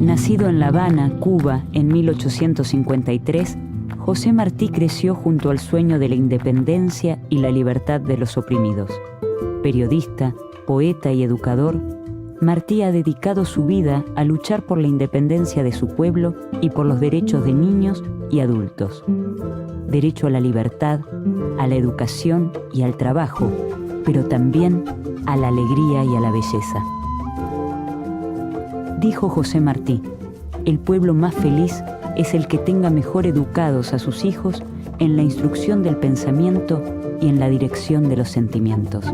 Nacido en La Habana, Cuba, en 1853, José Martí creció junto al sueño de la independencia y la libertad de los oprimidos. Periodista, poeta y educador, Martí ha dedicado su vida a luchar por la independencia de su pueblo y por los derechos de niños y adultos. Derecho a la libertad, a la educación y al trabajo, pero también a la alegría y a la belleza. Dijo José Martí: el pueblo más feliz es el que tenga mejor educados a sus hijos en la instrucción del pensamiento y en la dirección de los sentimientos.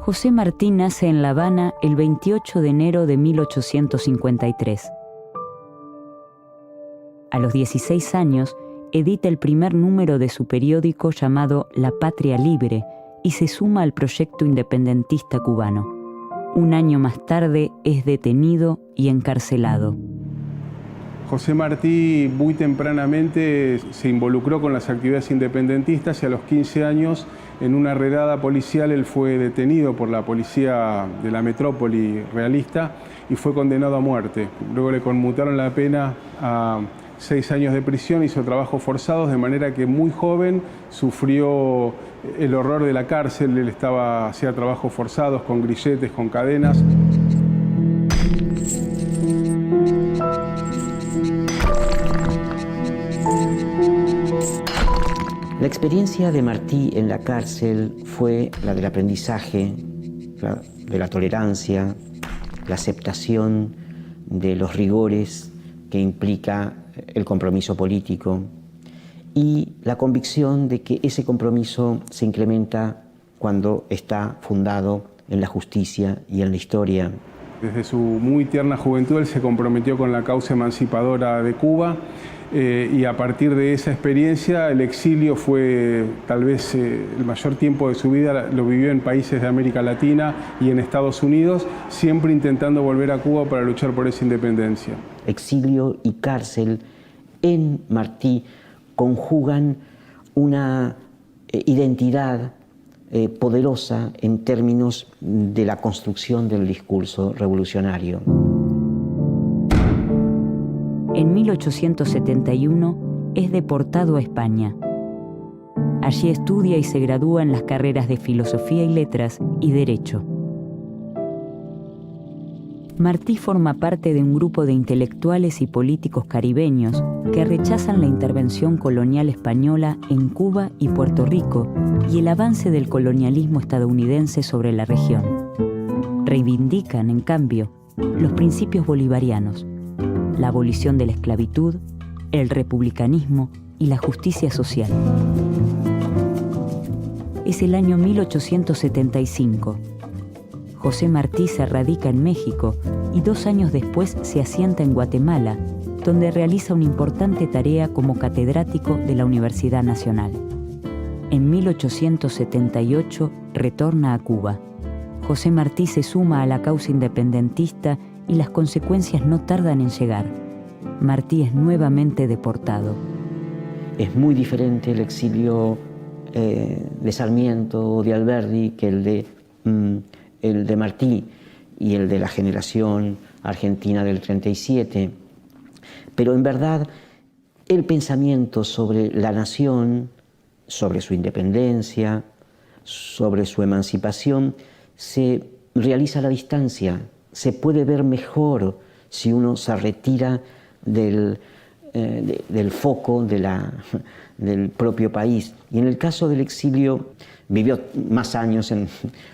José Martí nace en La Habana el 28 de enero de 1853. A los 16 años, edita el primer número de su periódico llamado La Patria Libre y se suma al proyecto independentista cubano. Un año más tarde es detenido y encarcelado. José Martí muy tempranamente se involucró con las actividades independentistas y a los 15 años, en una redada policial, él fue detenido por la policía de la metrópoli realista y fue condenado a muerte. Luego le conmutaron la pena a 6 años de prisión, hizo trabajos forzados, de manera que muy joven sufrió el horror de la cárcel. Él hacía trabajos forzados con grilletes, con cadenas. La experiencia de Martí en la cárcel fue la del aprendizaje, de la tolerancia, la aceptación de los rigores que implica el compromiso político y la convicción de que ese compromiso se incrementa cuando está fundado en la justicia y en la historia. Desde su muy tierna juventud él se comprometió con la causa emancipadora de Cuba y a partir de esa experiencia el exilio fue tal vez el mayor tiempo de su vida, lo vivió en países de América Latina y en Estados Unidos, siempre intentando volver a Cuba para luchar por esa independencia. Exilio y cárcel en Martí conjugan una identidad poderosa en términos de la construcción del discurso revolucionario. En 1871 es deportado a España. Allí estudia y se gradúa en las carreras de Filosofía y Letras y Derecho. Martí forma parte de un grupo de intelectuales y políticos caribeños que rechazan la intervención colonial española en Cuba y Puerto Rico y el avance del colonialismo estadounidense sobre la región. Reivindican, en cambio, los principios bolivarianos, la abolición de la esclavitud, el republicanismo y la justicia social. Es el año 1875. José Martí se radica en México y 2 años después se asienta en Guatemala, donde realiza una importante tarea como catedrático de la Universidad Nacional. En 1878 retorna a Cuba. José Martí se suma a la causa independentista y las consecuencias no tardan en llegar. Martí es nuevamente deportado. Es muy diferente el exilio de Sarmiento o de Alberdi que el de Martí y el de la generación argentina del 37. Pero en verdad el pensamiento sobre la nación, sobre su independencia, sobre su emancipación, se realiza a la distancia. Se puede ver mejor si uno se retira del foco del propio país. Y en el caso del exilio, vivió más años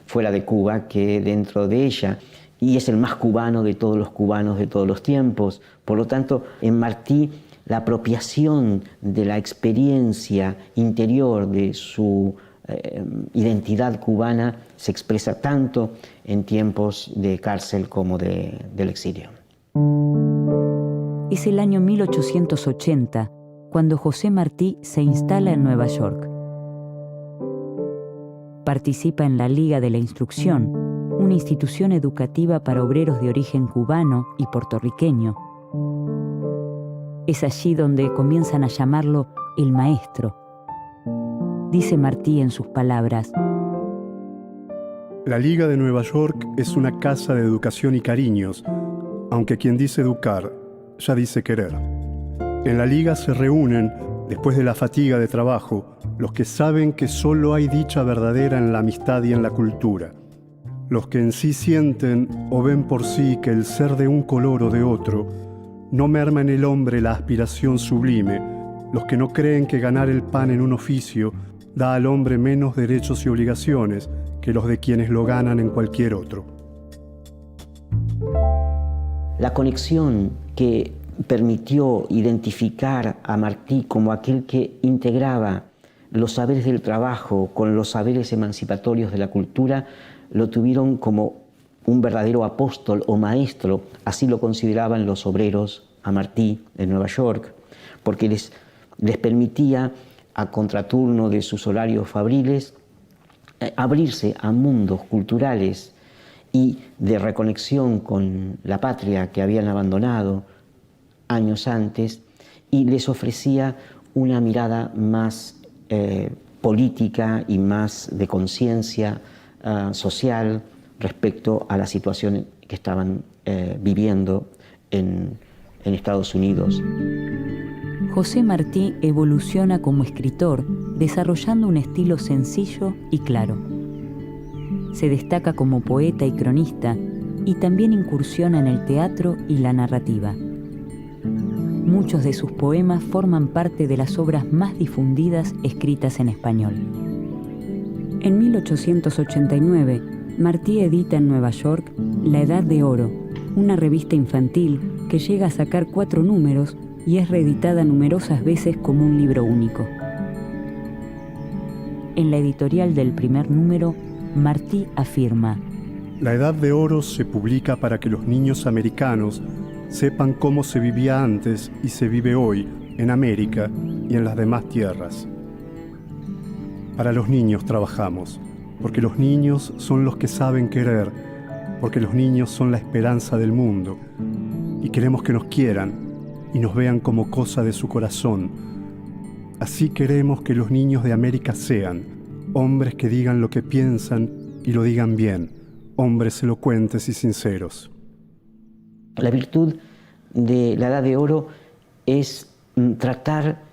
fuera de Cuba que dentro de ella, y es el más cubano de todos los cubanos de todos los tiempos. Por lo tanto, en Martí la apropiación de la experiencia interior de su identidad cubana se expresa tanto en tiempos de cárcel como del exilio. Es el año 1880 cuando José Martí se instala en Nueva York. Participa en la Liga de la Instrucción, una institución educativa para obreros de origen cubano y puertorriqueño. Es allí donde comienzan a llamarlo el maestro. Dice Martí en sus palabras: La Liga de Nueva York es una casa de educación y cariños, aunque quien dice educar ya dice querer. En la Liga se reúnen, después de la fatiga de trabajo, los que saben que solo hay dicha verdadera en la amistad y en la cultura, los que en sí sienten o ven por sí que el ser de un color o de otro no merma en el hombre la aspiración sublime, los que no creen que ganar el pan en un oficio da al hombre menos derechos y obligaciones que los de quienes lo ganan en cualquier otro. La conexión que permitió identificar a Martí como aquel que integraba los saberes del trabajo con los saberes emancipatorios de la cultura, lo tuvieron como un verdadero apóstol o maestro, así lo consideraban los obreros a Martí en Nueva York, porque les permitía, a contraturno de sus horarios fabriles, abrirse a mundos culturales y de reconexión con la patria que habían abandonado años antes, y les ofrecía una mirada más política y más de conciencia social respecto a la situación que estaban viviendo en Estados Unidos. José Martí evoluciona como escritor, desarrollando un estilo sencillo y claro. Se destaca como poeta y cronista, y también incursiona en el teatro y la narrativa. Muchos de sus poemas forman parte de las obras más difundidas escritas en español. En 1889, Martí edita en Nueva York La Edad de Oro, una revista infantil que llega a sacar 4 números y es reeditada numerosas veces como un libro único. En la editorial del primer número, Martí afirma: La Edad de Oro se publica para que los niños americanos sepan cómo se vivía antes y se vive hoy en América y en las demás tierras. Para los niños trabajamos, porque los niños son los que saben querer, porque los niños son la esperanza del mundo, y queremos que nos quieran y nos vean como cosa de su corazón. Así queremos que los niños de América sean hombres que digan lo que piensan y lo digan bien, hombres elocuentes y sinceros. La virtud de la Edad de Oro es tratar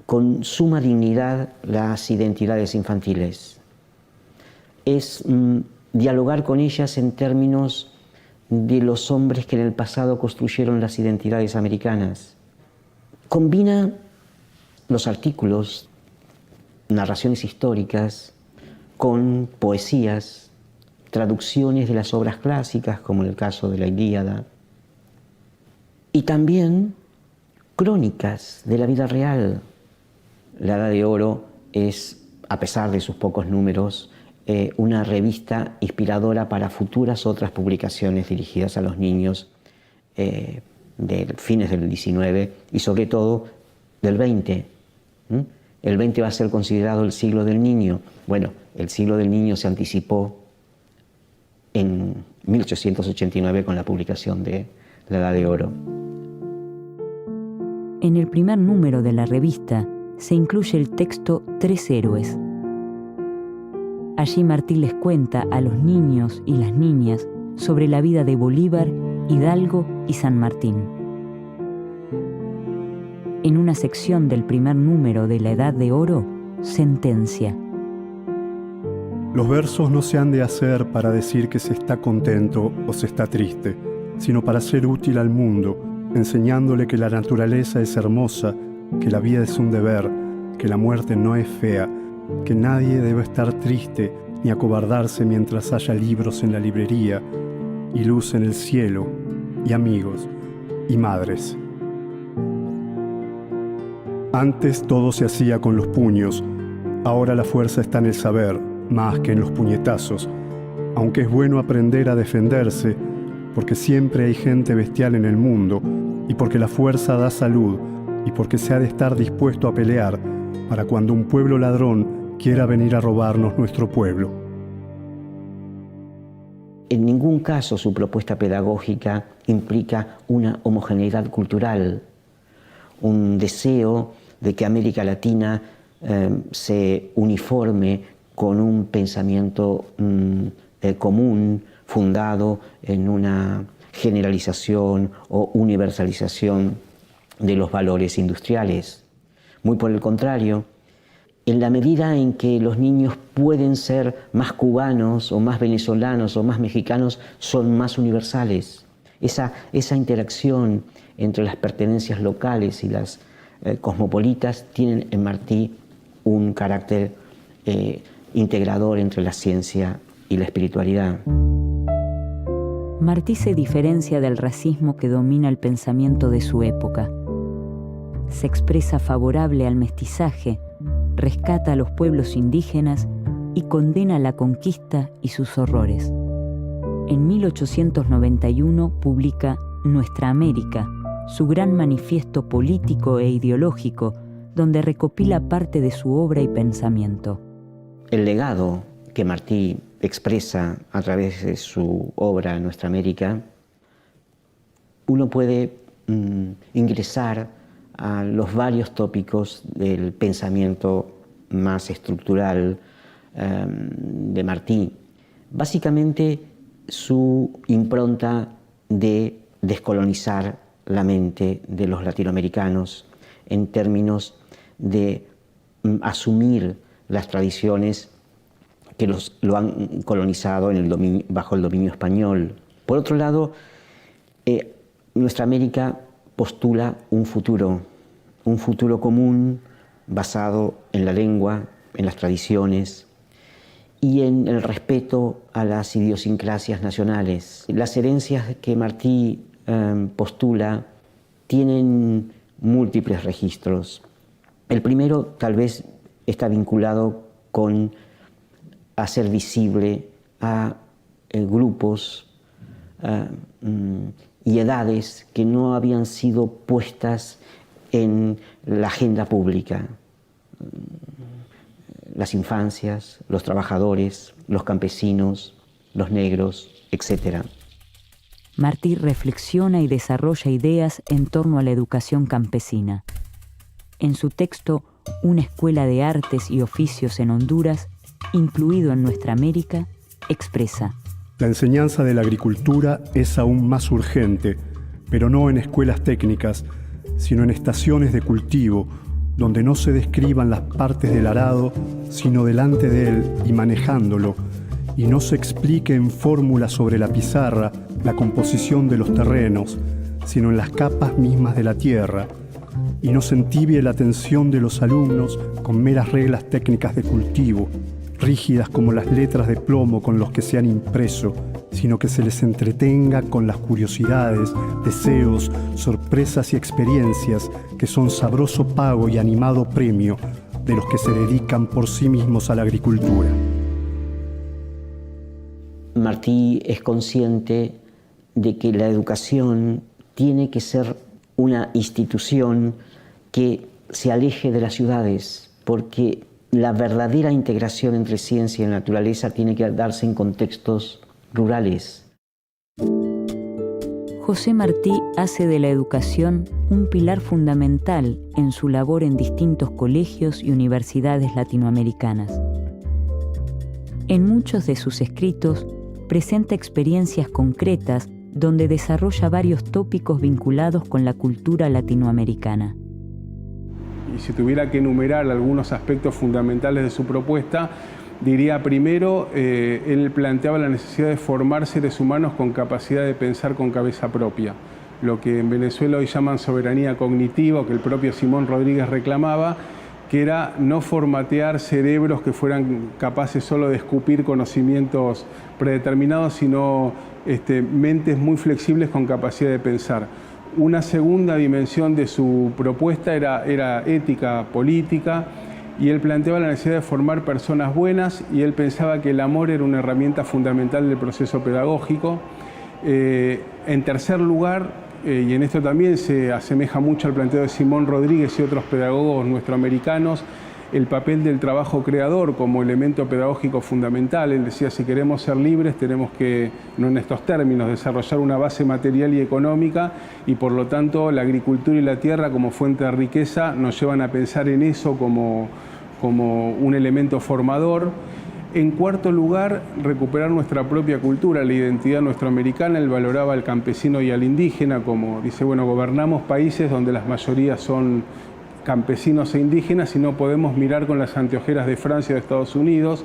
con suma dignidad las identidades infantiles. Es dialogar con ellas en términos de los hombres que en el pasado construyeron las identidades americanas. Combina los artículos, narraciones históricas, con poesías, traducciones de las obras clásicas, como en el caso de la Ilíada, y también crónicas de la vida real. La Edad de Oro es, a pesar de sus pocos números, una revista inspiradora para futuras otras publicaciones dirigidas a los niños de fines del XIX y sobre todo del XX. El XX va a ser considerado el siglo del niño. Bueno, el siglo del niño se anticipó en 1889 con la publicación de La Edad de Oro. En el primer número de la revista se incluye el texto Tres héroes. Allí Martí les cuenta a los niños y las niñas sobre la vida de Bolívar, Hidalgo y San Martín. En una sección del primer número de La Edad de Oro, sentencia: Los versos no se han de hacer para decir que se está contento o se está triste, sino para ser útil al mundo, enseñándole que la naturaleza es hermosa, que la vida es un deber, que la muerte no es fea, que nadie debe estar triste ni acobardarse mientras haya libros en la librería, y luz en el cielo, y amigos, y madres. Antes todo se hacía con los puños, ahora la fuerza está en el saber, más que en los puñetazos, aunque es bueno aprender a defenderse, porque siempre hay gente bestial en el mundo, y porque la fuerza da salud, y porque se ha de estar dispuesto a pelear para cuando un pueblo ladrón quiera venir a robarnos nuestro pueblo. En ningún caso su propuesta pedagógica implica una homogeneidad cultural, un deseo de que América Latina se uniforme con un pensamiento común, fundado en una generalización o universalización de los valores industriales. Muy por el contrario, en la medida en que los niños pueden ser más cubanos o más venezolanos o más mexicanos, son más universales. Esa interacción entre las pertenencias locales y las cosmopolitas tienen en Martí un carácter integrador entre la ciencia y la espiritualidad. Martí se diferencia del racismo que domina el pensamiento de su época. Se expresa favorable al mestizaje, rescata a los pueblos indígenas y condena la conquista y sus horrores. En 1891 publica Nuestra América, su gran manifiesto político e ideológico, donde recopila parte de su obra y pensamiento. El legado que Martí expresa a través de su obra Nuestra América, uno puede ingresar a los varios tópicos del pensamiento más estructural de Martí. Básicamente, su impronta de descolonizar la mente de los latinoamericanos en términos de asumir las tradiciones que lo han colonizado bajo el dominio español. Por otro lado, Nuestra América postula un futuro común basado en la lengua, en las tradiciones y en el respeto a las idiosincrasias nacionales. Las herencias que Martí postula tienen múltiples registros. El primero tal vez está vinculado con hacer visible a grupos y edades que no habían sido puestas en la agenda pública. Las infancias, los trabajadores, los campesinos, los negros, etc. Martí reflexiona y desarrolla ideas en torno a la educación campesina. En su texto Una escuela de artes y oficios en Honduras, incluido en Nuestra América, expresa: La enseñanza de la agricultura es aún más urgente, pero no en escuelas técnicas, sino en estaciones de cultivo, donde no se describan las partes del arado, sino delante de él y manejándolo, y no se explique en fórmulas sobre la pizarra la composición de los terrenos, sino en las capas mismas de la tierra, y no se entibie la atención de los alumnos con meras reglas técnicas de cultivo, rígidas como las letras de plomo con los que se han impreso, sino que se les entretenga con las curiosidades, deseos, sorpresas y experiencias que son sabroso pago y animado premio de los que se dedican por sí mismos a la agricultura. Martí es consciente de que la educación tiene que ser una institución que se aleje de las ciudades, porque la verdadera integración entre ciencia y naturaleza tiene que darse en contextos rurales. José Martí hace de la educación un pilar fundamental en su labor en distintos colegios y universidades latinoamericanas. En muchos de sus escritos presenta experiencias concretas donde desarrolla varios tópicos vinculados con la cultura latinoamericana. Y si tuviera que enumerar algunos aspectos fundamentales de su propuesta, diría primero, él planteaba la necesidad de formar seres humanos con capacidad de pensar con cabeza propia, lo que en Venezuela hoy llaman soberanía cognitiva, que el propio Simón Rodríguez reclamaba, que era no formatear cerebros que fueran capaces solo de escupir conocimientos predeterminados, sino mentes muy flexibles con capacidad de pensar. Una segunda dimensión de su propuesta era ética política, y él planteaba la necesidad de formar personas buenas, y él pensaba que el amor era una herramienta fundamental del proceso pedagógico. En tercer lugar, y en esto también se asemeja mucho al planteo de Simón Rodríguez y otros pedagogos nuestroamericanos, el papel del trabajo creador como elemento pedagógico fundamental. Él decía, si queremos ser libres tenemos que, no en estos términos, desarrollar una base material y económica, y por lo tanto la agricultura y la tierra como fuente de riqueza nos llevan a pensar en eso como un elemento formador. En cuarto lugar, recuperar nuestra propia cultura, la identidad nuestroamericana. Él valoraba al campesino y al indígena, como dice, bueno, gobernamos países donde las mayorías son campesinos e indígenas y no podemos mirar con las anteojeras de Francia o de Estados Unidos.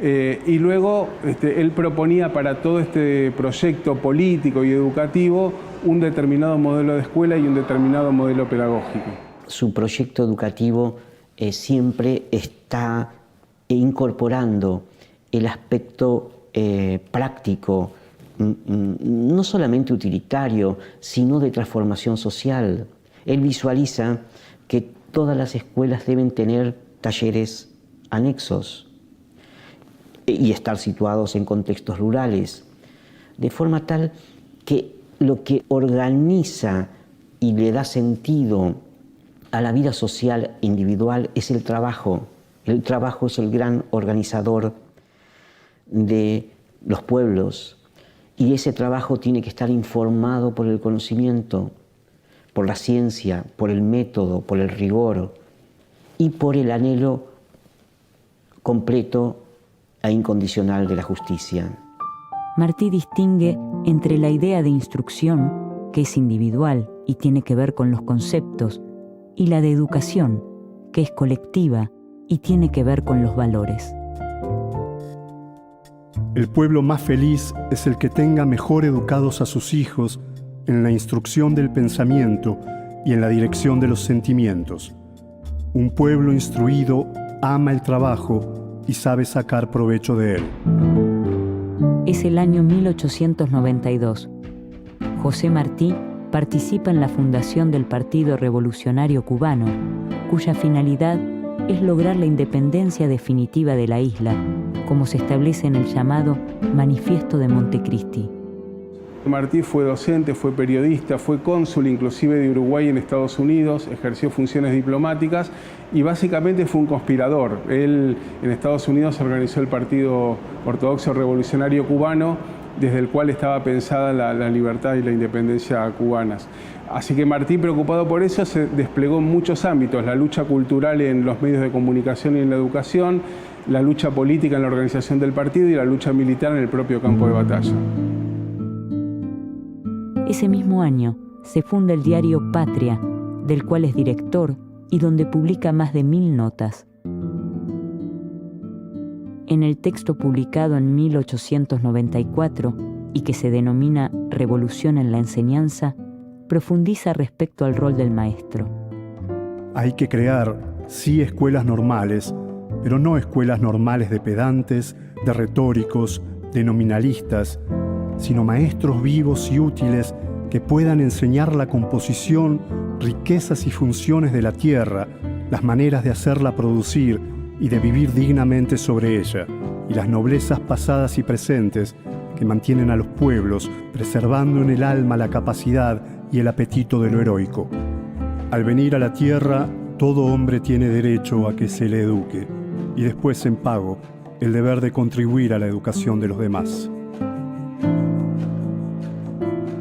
Y luego él proponía para todo este proyecto político y educativo un determinado modelo de escuela y un determinado modelo pedagógico. Su proyecto educativo siempre está incorporando el aspecto práctico, no solamente utilitario, sino de transformación social. Él visualiza que todas las escuelas deben tener talleres anexos y estar situados en contextos rurales, de forma tal que lo que organiza y le da sentido a la vida social individual es el trabajo. El trabajo es el gran organizador de los pueblos, y ese trabajo tiene que estar informado por el conocimiento, por la ciencia, por el método, por el rigor y por el anhelo completo e incondicional de la justicia. Martí distingue entre la idea de instrucción, que es individual y tiene que ver con los conceptos, y la de educación, que es colectiva y tiene que ver con los valores. El pueblo más feliz es el que tenga mejor educados a sus hijos en la instrucción del pensamiento y en la dirección de los sentimientos. Un pueblo instruido ama el trabajo y sabe sacar provecho de él. Es el año 1892. José Martí participa en la fundación del Partido Revolucionario Cubano, cuya finalidad es lograr la independencia definitiva de la isla, como se establece en el llamado Manifiesto de Montecristi. Martí fue docente, fue periodista, fue cónsul inclusive de Uruguay en Estados Unidos, ejerció funciones diplomáticas y básicamente fue un conspirador. Él en Estados Unidos organizó el Partido Ortodoxo Revolucionario Cubano, desde el cual estaba pensada la libertad y la independencia cubanas. Así que Martí, preocupado por eso, se desplegó en muchos ámbitos: la lucha cultural en los medios de comunicación y en la educación, la lucha política en la organización del partido y la lucha militar en el propio campo de batalla. Ese mismo año se funda el diario Patria, del cual es director y donde publica más de 1000 notas. En el texto publicado en 1894 y que se denomina Revolución en la Enseñanza, profundiza respecto al rol del maestro. Hay que crear, sí, escuelas normales, pero no escuelas normales de pedantes, de retóricos, de nominalistas, sino maestros vivos y útiles que puedan enseñar la composición, riquezas y funciones de la tierra, las maneras de hacerla producir y de vivir dignamente sobre ella, y las noblezas pasadas y presentes que mantienen a los pueblos, preservando en el alma la capacidad y el apetito de lo heroico. Al venir a la tierra, todo hombre tiene derecho a que se le eduque, y después, en pago, el deber de contribuir a la educación de los demás.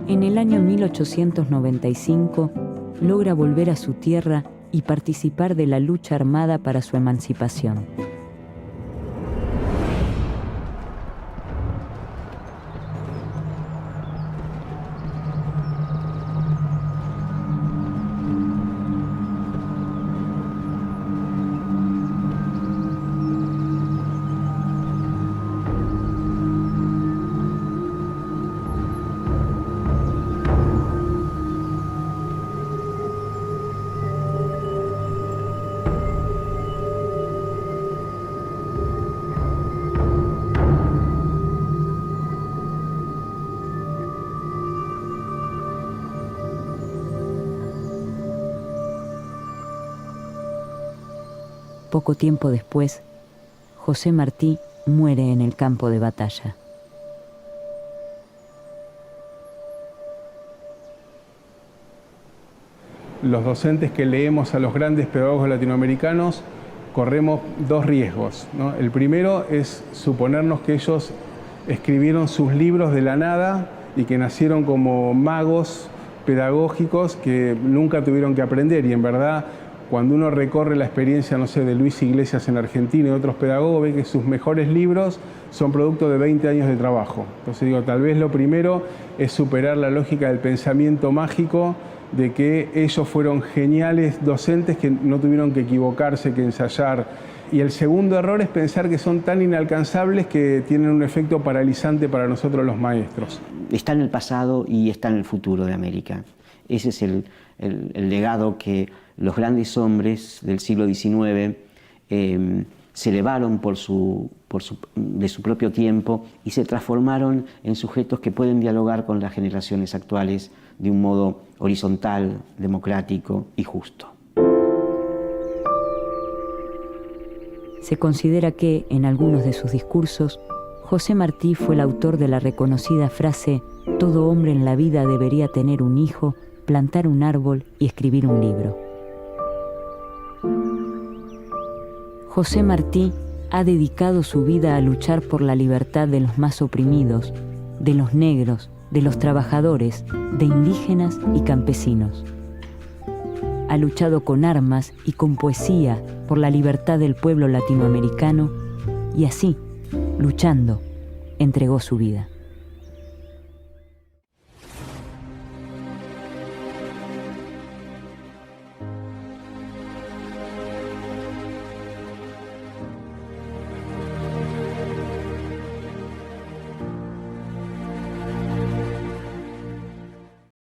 En el año 1895 logra volver a su tierra y participar de la lucha armada para su emancipación. Poco tiempo después, José Martí muere en el campo de batalla. Los docentes que leemos a los grandes pedagogos latinoamericanos corremos dos riesgos, ¿no? El primero es suponernos que ellos escribieron sus libros de la nada y que nacieron como magos pedagógicos que nunca tuvieron que aprender, y en verdad cuando uno recorre la experiencia, no sé, de Luis Iglesias en Argentina y otros pedagogos, ve que sus mejores libros son producto de 20 años de trabajo. Entonces digo, tal vez lo primero es superar la lógica del pensamiento mágico de que ellos fueron geniales docentes que no tuvieron que equivocarse, que ensayar. Y el segundo error es pensar que son tan inalcanzables que tienen un efecto paralizante para nosotros los maestros. Está en el pasado y está en el futuro de América. Ese es el legado que los grandes hombres del siglo XIX se elevaron de su propio tiempo y se transformaron en sujetos que pueden dialogar con las generaciones actuales de un modo horizontal, democrático y justo. Se considera que, en algunos de sus discursos, José Martí fue el autor de la reconocida frase «Todo hombre en la vida debería tener un hijo, plantar un árbol y escribir un libro». José Martí ha dedicado su vida a luchar por la libertad de los más oprimidos, de los negros, de los trabajadores, de indígenas y campesinos. Ha luchado con armas y con poesía por la libertad del pueblo latinoamericano y así, luchando, entregó su vida.